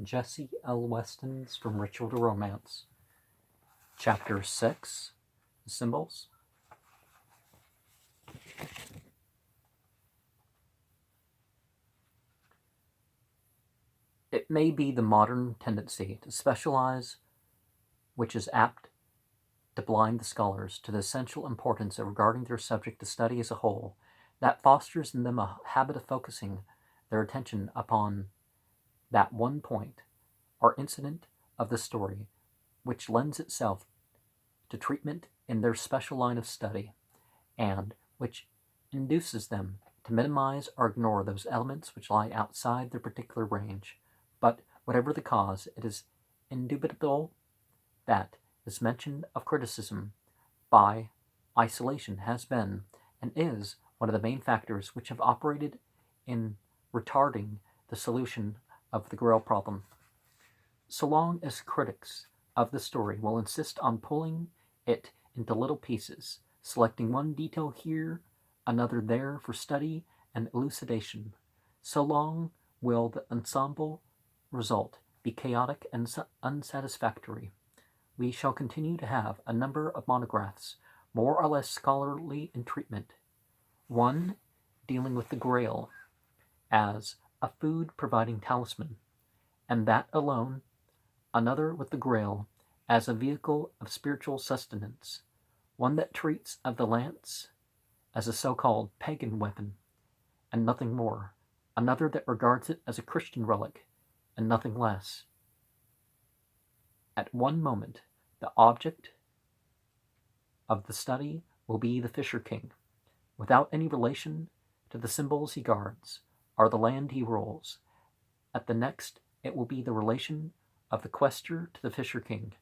Jessie L. Weston's From Ritual to Romance. Chapter 6, Symbols. It may be the modern tendency to specialize which is apt to blind the scholars to the essential importance of regarding their subject to study as a whole, that fosters in them a habit of focusing their attention upon that one point or incident of the story which lends itself to treatment in their special line of study, and which induces them to minimize or ignore those elements which lie outside their particular range. But whatever the cause, it is indubitable that this mention of criticism by isolation has been and is one of the main factors which have operated in retarding the solution of the Grail problem. So long as critics of the story will insist on pulling it into little pieces, selecting one detail here, another there for study and elucidation, so long will the ensemble result be chaotic and unsatisfactory. We shall continue to have a number of monographs, more or less scholarly in treatment. One dealing with the Grail as a food-providing talisman, and that alone. Another with the Grail as a vehicle of spiritual sustenance. One that treats of the lance as a so-called pagan weapon, and nothing more. Another that regards it as a Christian relic, and nothing less. At one moment, the object of the study will be the Fisher King, without any relation to the symbols he guards, or the land he rules. At the next, it will be the relation of the quester to the Fisher King,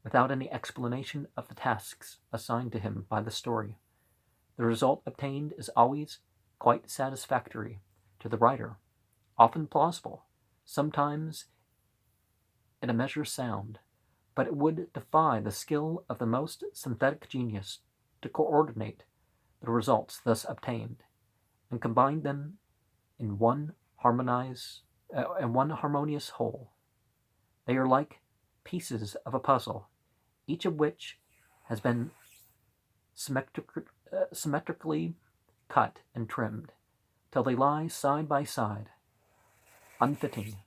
without any explanation of the tasks assigned to him by the story. The result obtained is always quite satisfactory to the writer, often plausible, sometimes in a measure sound, but it would defy the skill of the most synthetic genius to coordinate the results thus obtained, and combine them in one harmonious whole. They are like pieces of a puzzle, each of which has been symmetrically cut and trimmed, till they lie side by side, unfitting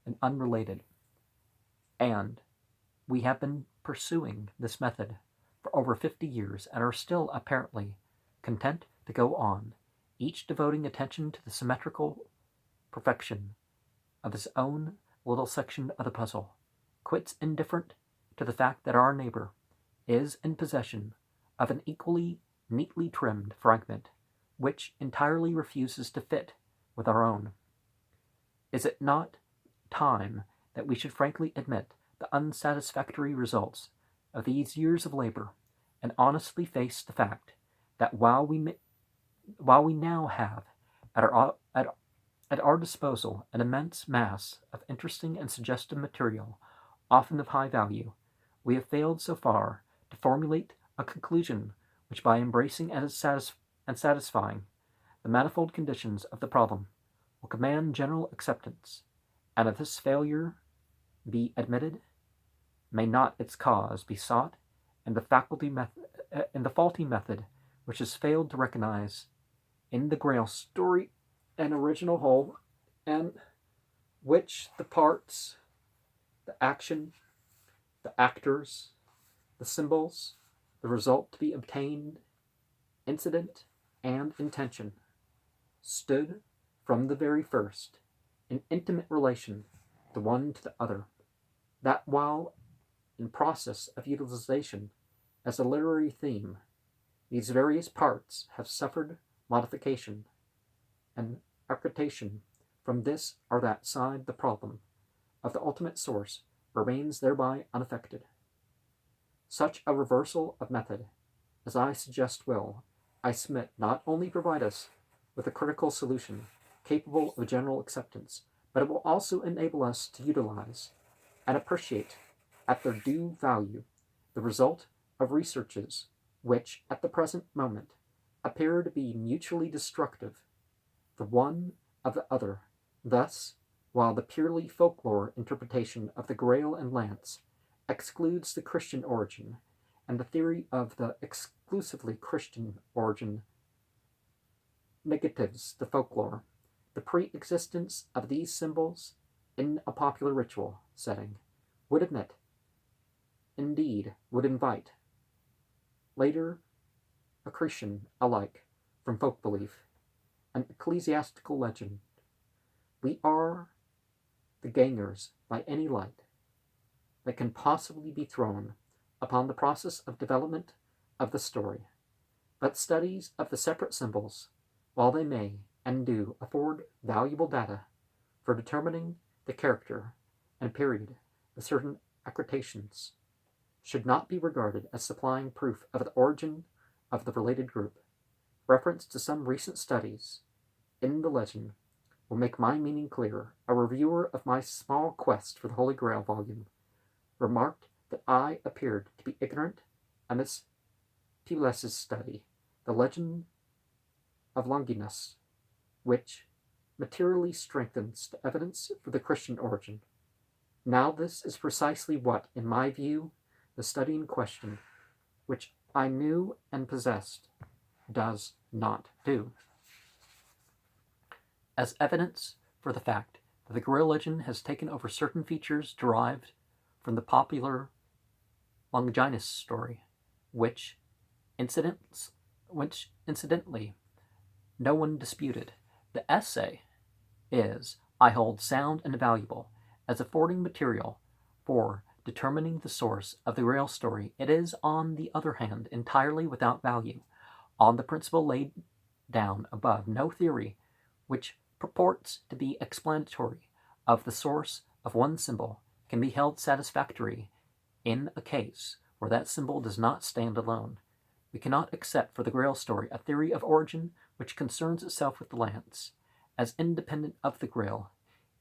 and unrelated. And we have been pursuing this method for over 50 years and are still apparently content to go on, each devoting attention to the symmetrical perfection of his own little section of the puzzle, quite indifferent to the fact that our neighbor is in possession of an equally neatly trimmed fragment which entirely refuses to fit with our own. Is it not time that we should frankly admit the unsatisfactory results of these years of labor, and honestly face the fact that while we now have at our disposal an immense mass of interesting and suggestive material, often of high value, we have failed so far to formulate a conclusion which, by embracing and satisfying the manifold conditions of the problem, will command general acceptance, and if this failure be admitted, may not its cause be sought in the faulty method which has failed to recognize in the Grail story an original whole, and which the parts, the action, the actors, the symbols, the result to be obtained, incident and intention, stood from the very first in intimate relation the one to the other, that while in process of utilization as a literary theme, these various parts have suffered modification and accretion from this or that side, the problem of the ultimate source remains thereby unaffected. Such a reversal of method as I suggest will, I submit, not only provide us with a critical solution capable of general acceptance, but it will also enable us to utilize and appreciate at their due value the result of researches which, at the present moment, appear to be mutually destructive, the one of the other. Thus, while the purely folklore interpretation of the Grail and Lance excludes the Christian origin, and the theory of the exclusively Christian origin negatives the folklore, the pre-existence of these symbols in a popular ritual setting would would invite, later accretion alike from folk belief and ecclesiastical legend. We are the gangers by any light that can possibly be thrown upon the process of development of the story, but studies of the separate symbols, while they may and do afford valuable data for determining the character and period of certain accretations, should not be regarded as supplying proof of the origin of the related group. Reference to some recent studies in the legend will make my meaning clearer. A reviewer of my small quest for the Holy Grail volume remarked that I appeared to be ignorant of Miss Pulis's study, the legend of Longinus, which materially strengthens the evidence for the Christian origin. Now this is precisely what, in my view, the study in question, which I knew and possessed, does not do. As evidence for the fact that the Grail legend has taken over certain features derived from the popular Longinus story, which incidentally no one disputed, the essay is, I hold, sound and valuable as affording material for determining the source of the Grail story. It is, on the other hand, entirely without value, on the principle laid down above. No theory which purports to be explanatory of the source of one symbol can be held satisfactory in a case where that symbol does not stand alone. We cannot accept for the Grail story a theory of origin which concerns itself with the lance, as independent of the Grail.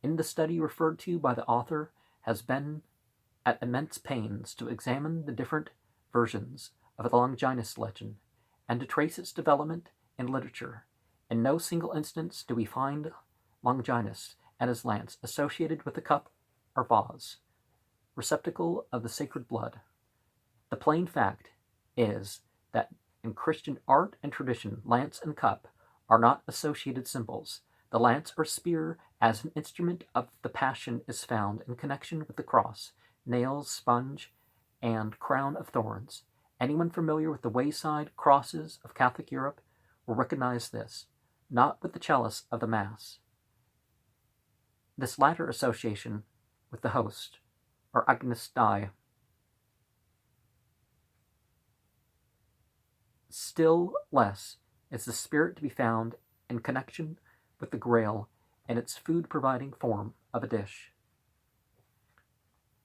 In the study referred to by the author has been at immense pains to examine the different versions of the Longinus legend, and to trace its development in literature. In no single instance do we find Longinus and his lance associated with the cup or vase, receptacle of the sacred blood. The plain fact is that in Christian art and tradition, lance and cup are not associated symbols. The lance or spear as an instrument of the Passion is found in connection with the cross, nails, sponge, and crown of thorns. Anyone familiar with the wayside crosses of Catholic Europe will recognize this, not with the chalice of the Mass. This latter association with the host, or Agnus Dei. Still less is the spirit to be found in connection with the Grail in its food-providing form of a dish.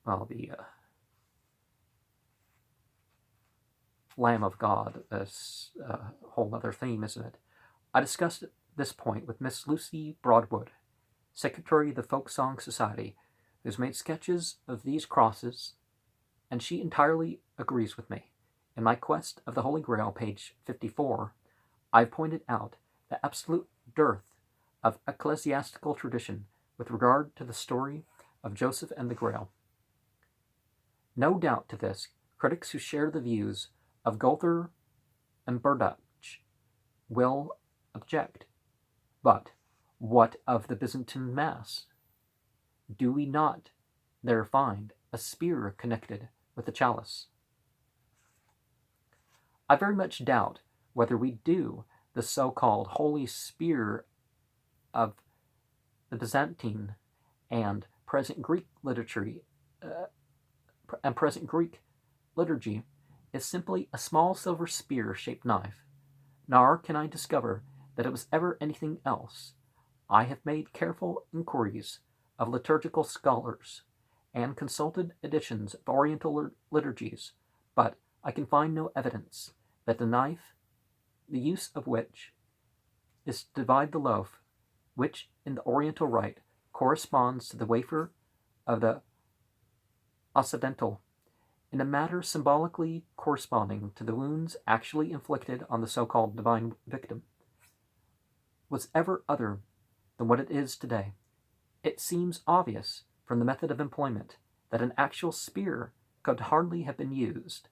Well, the Lamb of God is a whole other theme, isn't it? I discussed this point with Miss Lucy Broadwood, Secretary of the Folk Song Society, who's made sketches of these crosses, and she entirely agrees with me. In my Quest of the Holy Grail, page 54, I've pointed out the absolute dearth of ecclesiastical tradition with regard to the story of Joseph and the Grail. No doubt to this, critics who share the views of Gunther and Burdach will object. But what of the Byzantine Mass? Do we not there find a spear connected with the chalice? I very much doubt whether we do the so-called Holy Spear of the Byzantine and present Greek liturgy is simply a small silver spear-shaped knife, nor can I discover that it was ever anything else. I have made careful inquiries of liturgical scholars and consulted editions of Oriental liturgies, but I can find no evidence that the knife, the use of which is to divide the loaf, which in the Oriental rite corresponds to the wafer of the Occidental, in a matter symbolically corresponding to the wounds actually inflicted on the so-called divine victim, was ever other than what it is today. It seems obvious from the method of employment that an actual spear could hardly have been used.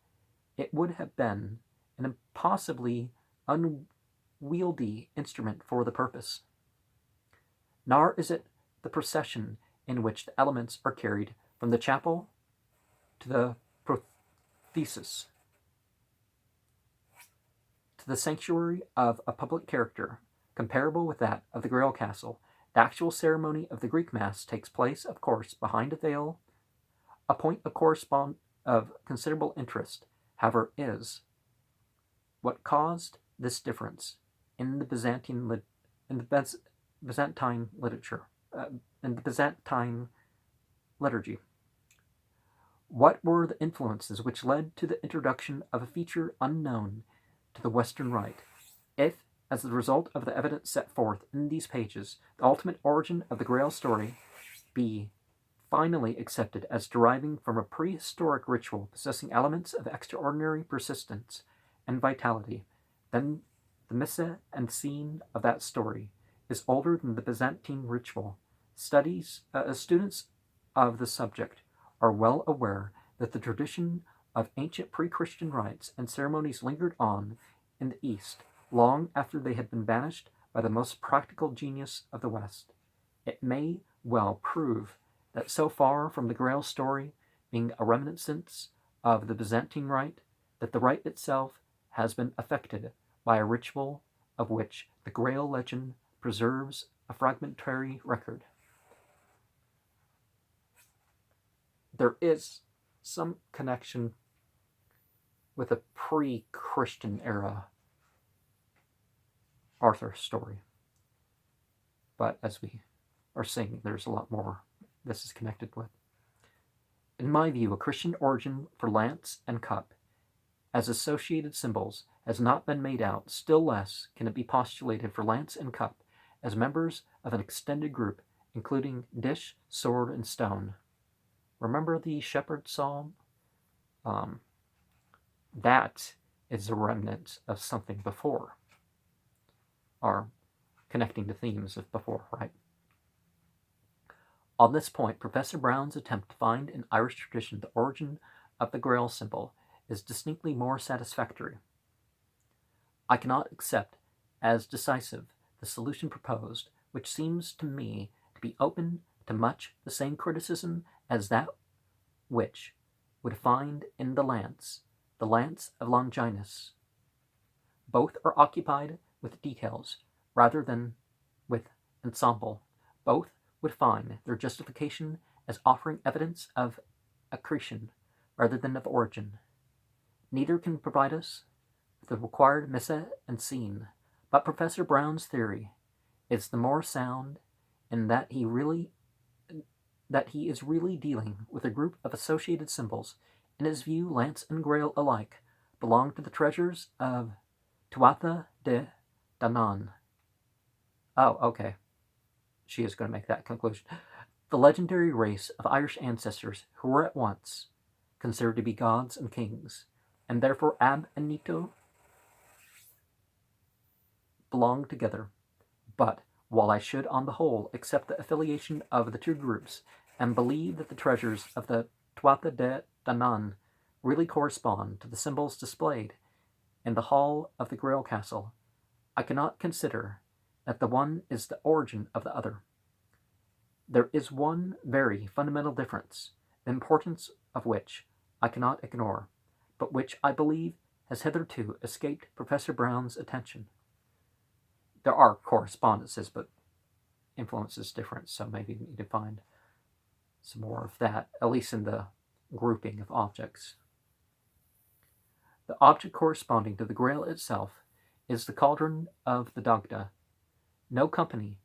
It would have been an impossibly unwieldy instrument for the purpose. Nor is it the procession in which the elements are carried from the chapel to the prothesis, to the sanctuary of a public character, comparable with that of the Grail Castle. The actual ceremony of the Greek Mass takes place, of course, behind a veil. A point of considerable interest, however, is what caused this difference in the Byzantine literature, in the Byzantine liturgy. What were the influences which led to the introduction of a feature unknown to the Western Rite? If, as the result of the evidence set forth in these pages, the ultimate origin of the Grail story be finally accepted as deriving from a prehistoric ritual possessing elements of extraordinary persistence and vitality, then the Missa and scene of that story is older than the Byzantine ritual. Students of the subject are well aware that the tradition of ancient pre-Christian rites and ceremonies lingered on in the East long after they had been banished by the most practical genius of the West. It may well prove that so far from the Grail story being a reminiscence of the Byzantine rite, that the rite itself has been affected by a ritual of which the Grail legend preserves a fragmentary record. There is some connection with a pre-Christian era Arthur story, but as we are seeing, there's a lot more this is connected with. In my view, a Christian origin for lance and cup as associated symbols has not been made out. Still less can it be postulated for lance and cup as members of an extended group, including dish, sword, and stone. Remember the shepherd psalm? That is a remnant of something before, or connecting to themes of before, right? On this point, Professor Brown's attempt to find in Irish tradition the origin of the Grail symbol is distinctly more satisfactory. I cannot accept as decisive the solution proposed, which seems to me to be open to much the same criticism as that which would find in the lance of Longinus. Both are occupied with details rather than with ensemble. Both would find their justification as offering evidence of accretion rather than of origin. Neither can provide us with the required missa and scene, but Professor Brown's theory is the more sound in that he is really dealing with a group of associated symbols. In his view, lance and grail alike belong to the treasures of Tuatha de Danann. Oh, okay. She is going to make that conclusion. The legendary race of Irish ancestors who were at once considered to be gods and kings, and therefore Ab and Nito belong together. But while I should, on the whole, accept the affiliation of the two groups and believe that the treasures of the Tuatha de Danann really correspond to the symbols displayed in the hall of the Grail Castle, I cannot consider that the one is the origin of the other. There is one very fundamental difference, the importance of which I cannot ignore, but which I believe has hitherto escaped Professor Brown's attention. There are correspondences, but influence is different, so maybe we need to find some more of that, at least in the grouping of objects. The object corresponding to the Grail itself is the cauldron of the Dagda. No company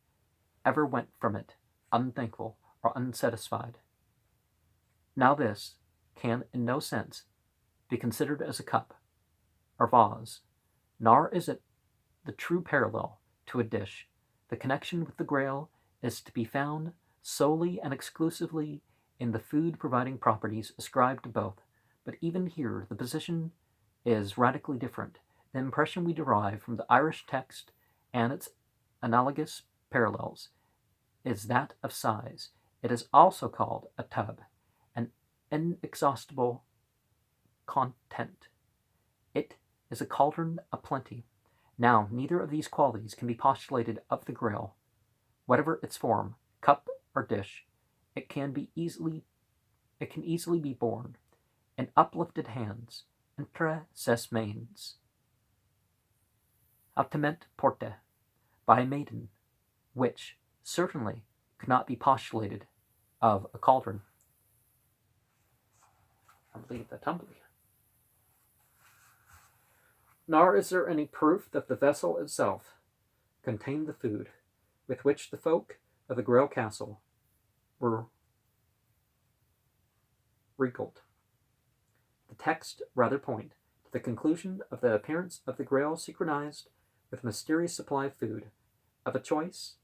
ever went from it unthankful or unsatisfied. Now this can in no sense be considered as a cup or vase, nor is it the true parallel to a dish. The connection with the Grail is to be found solely and exclusively in the food-providing properties ascribed to both, but even here the position is radically different. The impression we derive from the Irish text and its analogous parallels is that of size. It is also called a tub, an inexhaustible content. It is a cauldron of plenty. Now, neither of these qualities can be postulated of the Grail. Whatever its form, cup or dish, it can easily be borne in uplifted hands, entre ses mains, hautement porte, by a maiden, which certainly could not be postulated of a cauldron. I believe the tumbler. Nor is there any proof that the vessel itself contained the food with which the folk of the Grail Castle were regaled. The text rather point to the conclusion of the appearance of the Grail synchronized with a mysterious supply of food, of a choice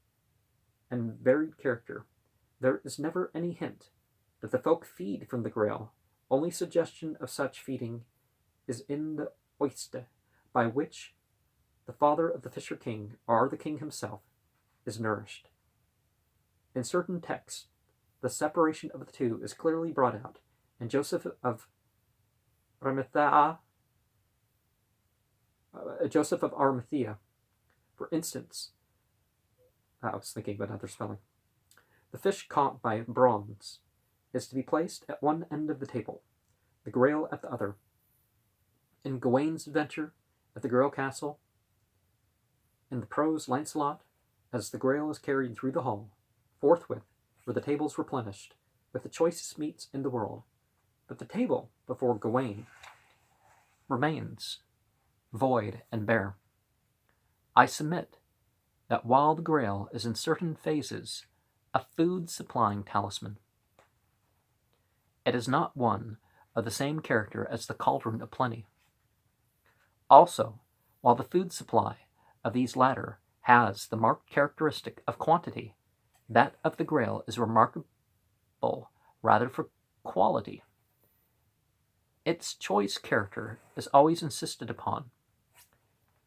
and varied character. There is never any hint that the folk feed from the Grail. Only suggestion of such feeding is in the oiste, by which the father of the Fisher King, or the king himself, is nourished. In certain texts, the separation of the two is clearly brought out, and Joseph of Arimathea, for instance, I was thinking of another spelling. The fish caught by bronze is to be placed at one end of the table, the Grail at the other. In Gawain's adventure at the Grail Castle, in the prose Lancelot, as the Grail is carried through the hall, forthwith were the tables replenished with the choicest meats in the world. But the table before Gawain remains void and bare. I submit that while the Grail is in certain phases a food-supplying talisman, it is not one of the same character as the Cauldron of Plenty. Also, while the food supply of these latter has the marked characteristic of quantity, that of the Grail is remarkable rather for quality. Its choice character is always insisted upon.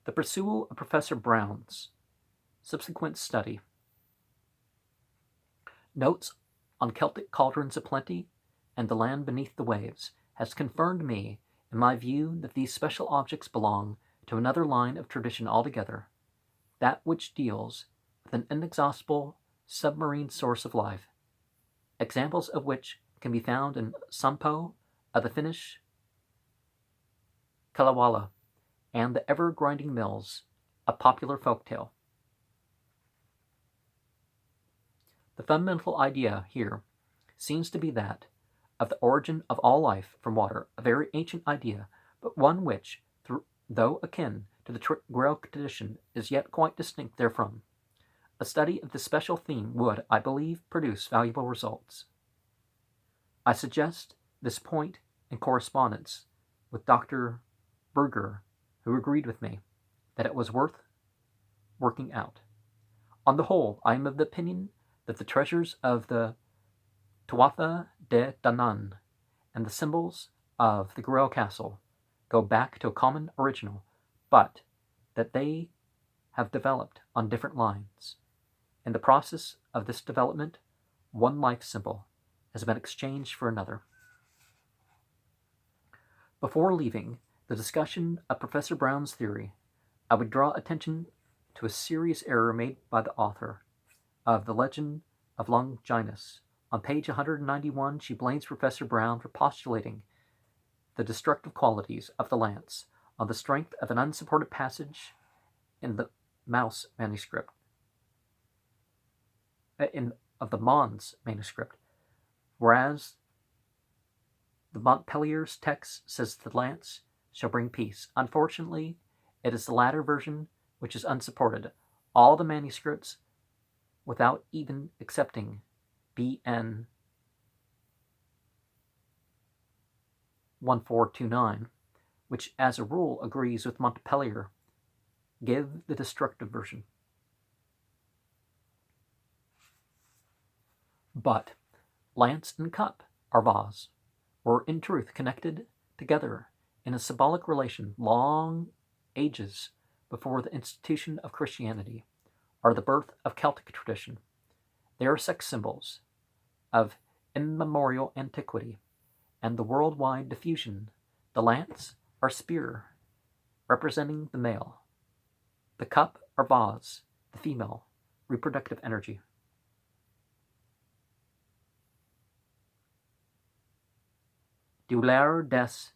The pursuit of Professor Brown's subsequent study, Notes on Celtic Cauldrons of Plenty and the Land Beneath the Waves, has confirmed me in my view that these special objects belong to another line of tradition altogether, that which deals with an inexhaustible submarine source of life, examples of which can be found in Sampo of the Finnish Kalevala and the ever-grinding mills of popular folktale. The fundamental idea here seems to be that of the origin of all life from water, a very ancient idea, but one which, though akin to the Grail tradition, is yet quite distinct therefrom. A study of this special theme would, I believe, produce valuable results. I suggest this point in correspondence with Dr. Berger, who agreed with me that it was worth working out. On the whole, I am of the opinion that the treasures of the Tuatha de Danann and the symbols of the Grail Castle go back to a common original, but that they have developed on different lines. In the process of this development, one life symbol has been exchanged for another. Before leaving the discussion of Professor Brown's theory, I would draw attention to a serious error made by the author of The Legend of Longinus. On page 191, she blames Professor Brown for postulating the destructive qualities of the lance on the strength of an unsupported passage in the Mouse manuscript, of the Mons manuscript, whereas the Montpellier's text says the lance shall bring peace. Unfortunately, it is the latter version which is unsupported. All the manuscripts, without even accepting BN 1429, which as a rule agrees with Montpellier, give the destructive version. But lance and cup, or vase, were in truth connected together in a symbolic relation long ages before the institution of Christianity, or the birth of Celtic tradition. They are sex symbols of immemorial antiquity and the worldwide diffusion. The lance or spear, representing the male. The cup or vase, the female, reproductive energy. Douleur des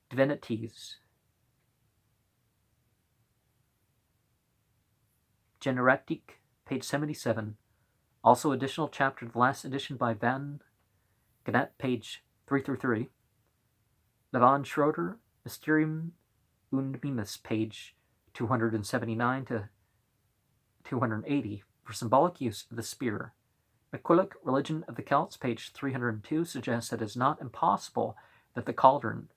divinités. Génétique, page 77. Also additional chapter, the last edition by Van Gennep, page 333. Levan Schroeder, Mysterium und Mimes, page 279 to 280, for symbolic use of the spear. McQuilloch, Religion of the Celts, page 302, suggests that it is not impossible that the cauldron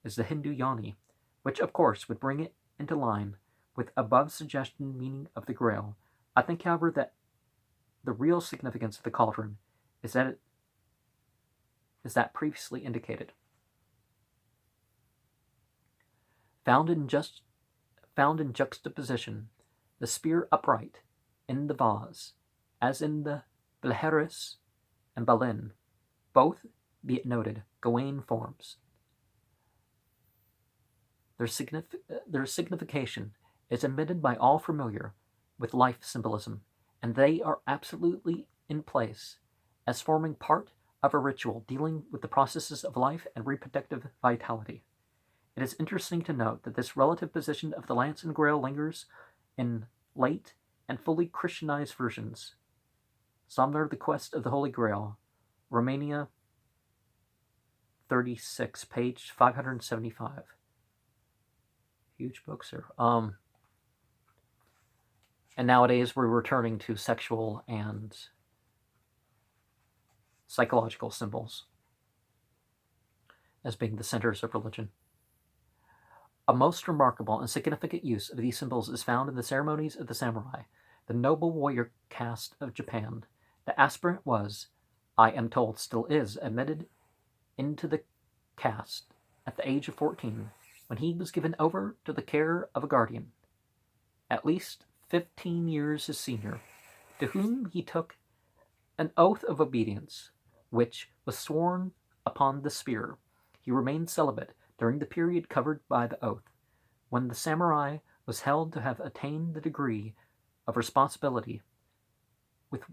is the Hindu yoni, which of course would bring it into line with above suggested meaning of the Grail. I think, however, that the real significance of the cauldron is that previously indicated. Found in juxtaposition, the spear upright in the vase, as in the Belheris and Balin, both, be it noted, Gawain forms. Their signification is admitted by all familiar with life symbolism, and they are absolutely in place as forming part of a ritual dealing with the processes of life and reproductive vitality. It is interesting to note that this relative position of the lance and grail lingers in late and fully Christianized versions. Somner, The Quest of the Holy Grail, Romania 36, page 575. Huge books here. And nowadays we're returning to sexual and psychological symbols as being the centers of religion. A most remarkable and significant use of these symbols is found in the ceremonies of the samurai, the noble warrior caste of Japan. The aspirant was, I am told still is, admitted into the caste at the age of 14, when he was given over to the care of a guardian, at least 15 years his senior, to whom he took an oath of obedience, which was sworn upon the spear. He remained celibate during the period covered by the oath, when the samurai was held to have attained the degree of responsibility with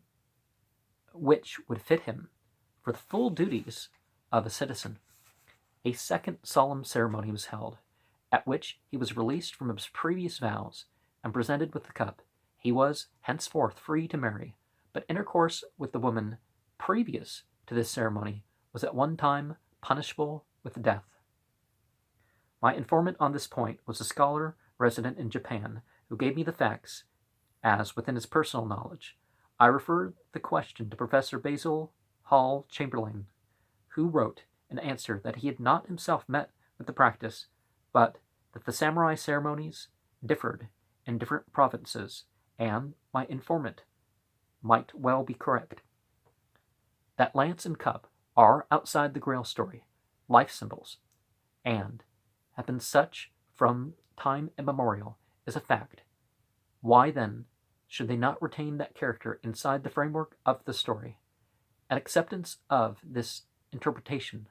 which would fit him for the full duties of a citizen. A second solemn ceremony was held, at which he was released from his previous vows and presented with the cup. He was henceforth free to marry, but intercourse with the woman previous to this ceremony was at one time punishable with death. My informant on this point was a scholar resident in Japan who gave me the facts as within his personal knowledge. I referred the question to Professor Basil Hall Chamberlain, who wrote in answer that he had not himself met with the practice, but that the samurai ceremonies differed in different provinces, and my informant might well be correct. That lance and cup are, outside the Grail story, life symbols, and have been such from time immemorial, is a fact. Why, then, should they not retain that character inside the framework of the story? An acceptance of this interpretation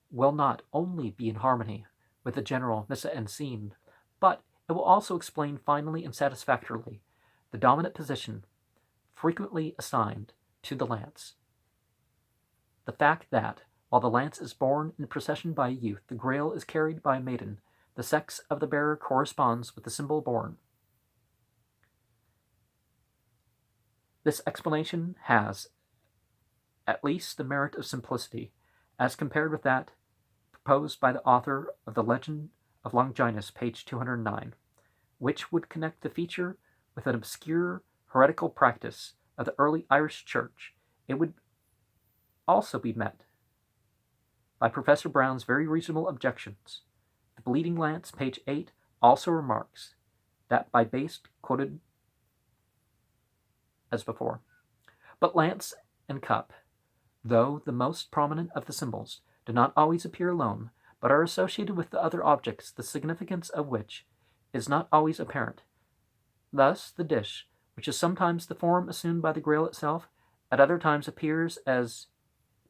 will not only be in harmony with the general mise en scene, but it will also explain finally and satisfactorily the dominant position frequently assigned to the lance. The fact that, while the lance is borne in procession by a youth, the Grail is carried by a maiden. The sex of the bearer corresponds with the symbol borne. This explanation has at least the merit of simplicity, as compared with that proposed by the author of The Legend of Longinus, page 209, which would connect the feature with an obscure heretical practice of the early Irish Church. It would also be met by Professor Brown's very reasonable objections. The Bleeding Lance, page 8, also remarks that by base quoted as before. But lance and cup, though the most prominent of the symbols, do not always appear alone, but are associated with the other objects, the significance of which is not always apparent. Thus, the dish which is sometimes the form assumed by the Grail itself, at other times appears as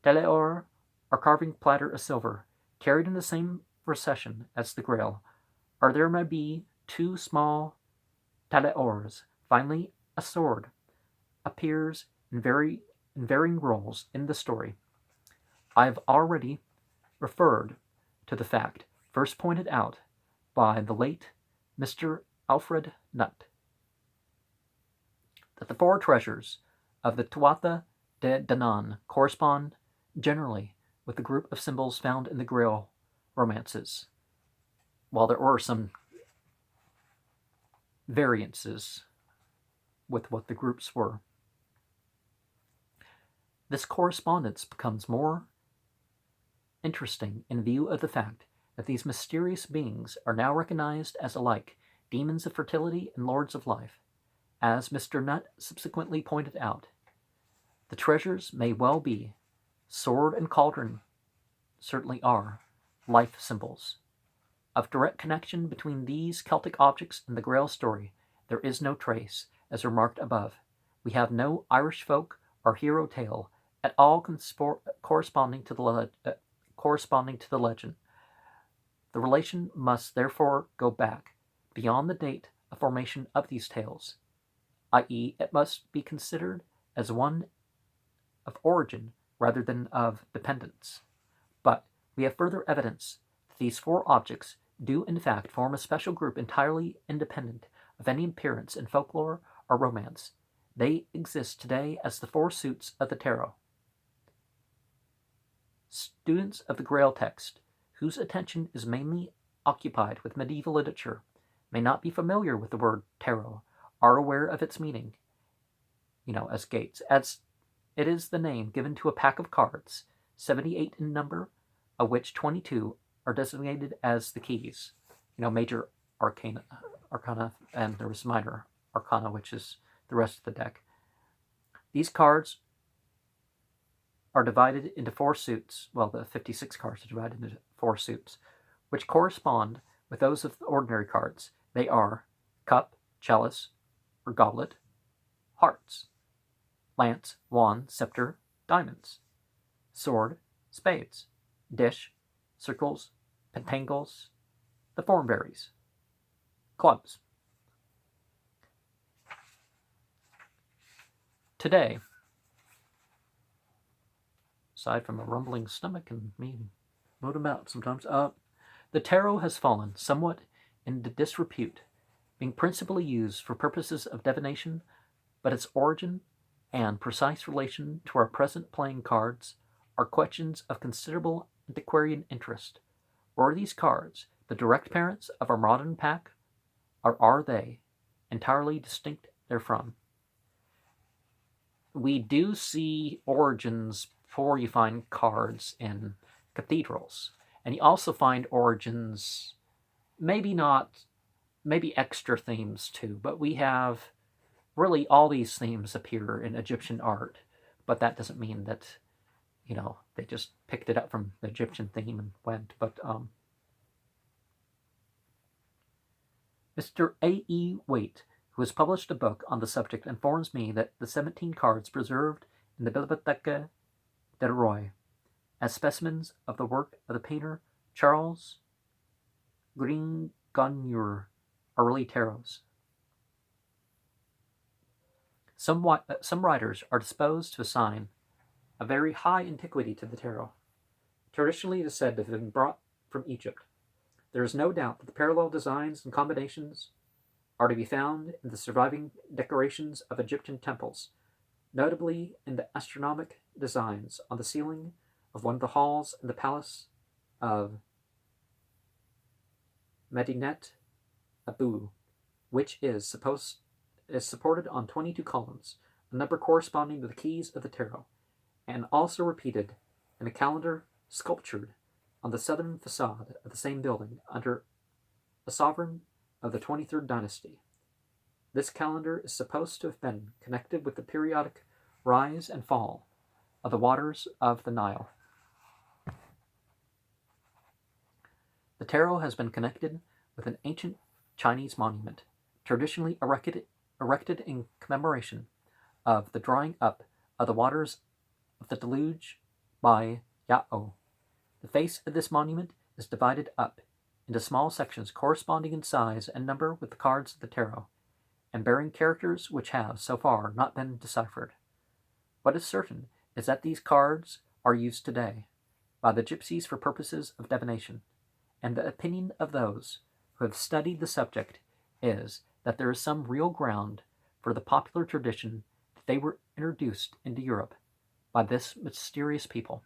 teleor, or carving platter of silver, carried in the same procession as the Grail, or there may be two small teleors. Finally, a sword appears in varying roles in the story. I have already referred to the fact first pointed out by the late Mr. Alfred Nutt, that the four treasures of the Tuatha de Danann correspond generally with the group of symbols found in the Grail romances, while there were some variances with what the groups were. This correspondence becomes more interesting in view of the fact that these mysterious beings are now recognized as alike demons of fertility and lords of life. As Mr. Nutt subsequently pointed out, the treasures may well be, sword and cauldron certainly are, life symbols. Of direct connection between these Celtic objects and the Grail story, there is no trace, as remarked above. We have no Irish folk or hero tale at all corresponding to the legend. The relation must therefore go back beyond the date of formation of these tales, i.e., it must be considered as one of origin rather than of dependence. But we have further evidence that these four objects do in fact form a special group entirely independent of any appearance in folklore or romance. They exist today as the four suits of the tarot. Students of the Grail text, whose attention is mainly occupied with medieval literature, may not be familiar with the word tarot, are aware of its meaning, as gates, as it is the name given to a pack of cards, 78 in number, of which 22 are designated as the keys. Major arcana, and there was minor arcana, which is the rest of the deck. These cards are divided into four suits. Well, the 56 cards are divided into four suits, which correspond with those of the ordinary cards. They are cup, chalice, or goblet, hearts, lance, wand, scepter, diamonds, sword, spades, dish, circles, pentangles, the thornberries, clubs. Today, aside from a rumbling stomach and me moving about sometimes, the tarot has fallen somewhat into disrepute, being principally used for purposes of divination, but its origin and precise relation to our present playing cards are questions of considerable antiquarian interest. Were these cards the direct parents of our modern pack, or are they entirely distinct therefrom? We do see origins before you find cards in cathedrals, and you also find origins, maybe extra themes too, but we have really all these themes appear in Egyptian art, but that doesn't mean that they just picked it up from the Egyptian theme and went. But Mr. A.E. Waite, who has published a book on the subject, informs me that the 17 cards preserved in the Bibliothèque de Roy, as specimens of the work of the painter Charles Gringonnier, are really tarots. Some writers are disposed to assign a very high antiquity to the tarot. Traditionally, it is said to have been brought from Egypt. There is no doubt that the parallel designs and combinations are to be found in the surviving decorations of Egyptian temples, notably in the astronomic designs on the ceiling of one of the halls in the palace of Medinet Abu, which is supported on 22 columns, a number corresponding to the keys of the tarot, and also repeated in a calendar sculptured on the southern facade of the same building under a sovereign of the 23rd dynasty. This calendar is supposed to have been connected with the periodic rise and fall of the waters of the Nile. The tarot has been connected with an ancient Chinese monument, traditionally erected erected in commemoration of the drying up of the waters of the deluge by Ya'o. The face of this monument is divided up into small sections corresponding in size and number with the cards of the tarot, and bearing characters which have, so far, not been deciphered. What is certain is that these cards are used today by the gypsies for purposes of divination, and the opinion of those who have studied the subject is that there is some real ground for the popular tradition that they were introduced into Europe by this mysterious people.